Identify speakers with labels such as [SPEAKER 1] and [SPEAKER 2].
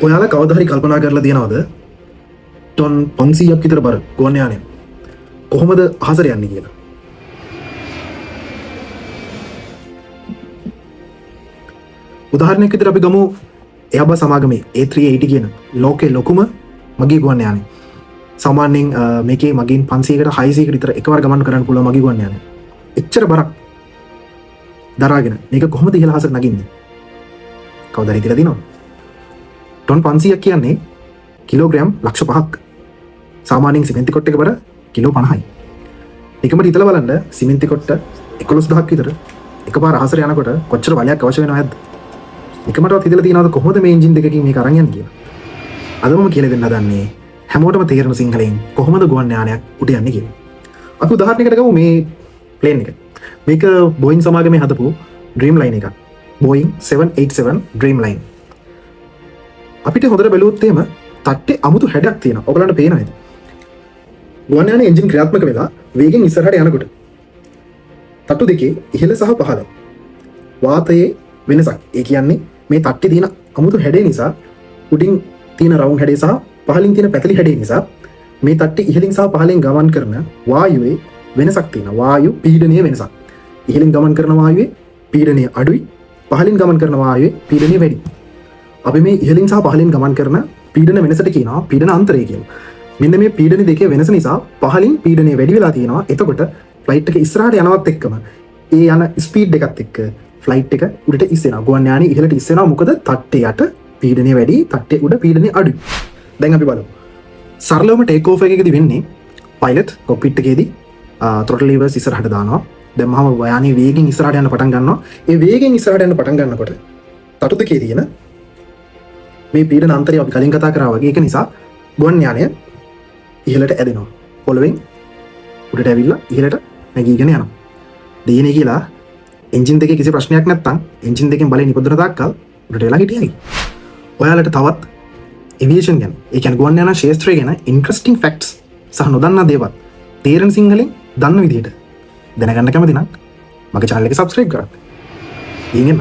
[SPEAKER 1] ඔයාලා කවදා හරි කල්පනා කරලා තියෙනවද ටොන් 500ක් විතර බර ගුවන් යානය කොහොමද අහසට යන්නේ කියලා? උදාහරණයක් විදිහට අපි ගමු එයාබා සමාගමේ A380 කියන ලෝකේ ලොකුම මගී ගුවන් යානය. සාමාන්‍යයෙන් මේකේ මගීන් 500කට 600කට විතර එකවර ගමන් කරන්න පුළුවන් මගී ගුවන් යානය. එච්චර බරක් දරාගෙන මේක කොහොමද ඉහළ අහසට නගින්නේ? කවදාද හිතලා දිනවද? ටොන් 500ක් කියන්නේ කිලෝග්‍රෑම් ලක්ෂ 5ක්. සාමාන්‍යයෙන් සිමෙන්ති කොට්ටක බර කිලෝ 50යි. එකමට හිතලා බලන්න සිමෙන්ති කොට්ට 11000ක් විතර එකපාර අහසට යනකොට කොච්චර බලයක් අවශ්‍ය වෙනවද? එකමටවත් හිතලා තියෙනවද කොහොමද මේ එන්ජින් දෙකකින් මේක අරන් යන්නේ කියලා? අද මම කියලා දෙන්න හදන්නේ හැමෝටම තේරෙන සිංහලෙන් කොහොමද ගුවන් යානයක් උඩ යන්නේ කියලා. අපි උදාහරණයකට ගමු මේ ප්ලේන් එක. මේක බෝයින් සමාගමේ හදපු ඩ්‍රීම් ලයින් එකක්. Boeing 787 dream line. අපිට හොඳට බැලුවොත් එහෙම තට්ටේ අමුතු හැඩයක් තියෙනවා. ඔයගලන්ට පේනවා නේද? ගුවන් යානයේ එන්ජින් ක්‍රියාත්මක වෙලා වේගෙන් ඉස්සරහට යනකොට තට්ටු දෙකේ ඉහළ සහ පහළ වාතයේ වෙනසක්. ඒ කියන්නේ මේ තට්ටේ තියෙන අමුතු හැඩය නිසා උඩින් තියෙන රවුන්ඩ් හැඩය සහ පහළින් තියෙන පැතලි හැඩය නිසා මේ තට්ටේ ඉහළින් සහ පහළින් ගමන් කරන වායුවේ වෙනසක් තියෙනවා. වායු පීඩනයේ වෙනසක්. ඉහළින් ගමන් කරන වායුවේ පීඩනය අඩුයි, පහළින් ගමන් කරන වායුවේ පීඩනය වැඩි. අපි මේ ඉහළින් සහ පහළින් ගමන් කරන පීඩන වෙනසට කියනවා පීඩන අන්තරය කියලා. මෙන්න මේ පීඩන දෙකේ වෙනස නිසා පහළින් පීඩනය වැඩි වෙලා තියෙනවා. එතකොට ෆ්ලයිට් එක ඉස්සරහට යනවත් එක්කම ඒ යන ස්පීඩ් එකත් එක්ක ෆ්ලයිට් එක උඩට ඉස්සෙනවා. ගුවන් යානය ඉහළට ඉස්සෙනවා. මොකද තට්ටේ යට පීඩනය වැඩි, තට්ටේ උඩ පීඩනය අඩුයි. දැන් අපි බලමු. සරලවම ටේක් ඕෆ් එකකදී වෙන්නේ පයිලට් කොක්පිට් එකේදී throttle levers ඉස්සරහට දානවා. දැන් මම යානයේ වේගෙන් ඉස්සරහට යන්න පටන් ගන්නවා. ඒ වේගෙන් ඉස්සරහට යන්න පටන් ගන්නකොට තටු දෙකේ තියෙන මේ පීඩන අන්තරය අපි කලින් කතා කරා වගේ ඒක නිසා ගුවන් යානය ඉහළට ඇදෙනවා. පොළවෙන් උඩට ඇවිල්ලා ඉහළට නැගීගෙන යනවා. දෙයනේ කියලා එන්ජින් දෙකේ කිසි ප්‍රශ්නයක් නැත්තම් එන්ජින් දෙකෙන් බලේ නිපදවන තාක්කල් උඩට වෙලා හිටියයි. ඔයාලට තවත් එවියේෂන් ගැන, ඒ කියන්නේ ගුවන් යාන ශාස්ත්‍රය ගැන ඉන්ට්‍රස්ටිං ෆැක්ට්ස් සහ නොදන්නා දේවල් තේරෙන සිංහලෙන් දන්න විදිහට දැනගන්න කැමති නම් මගේ channel එක subscribe කරන්න. ඊගෙන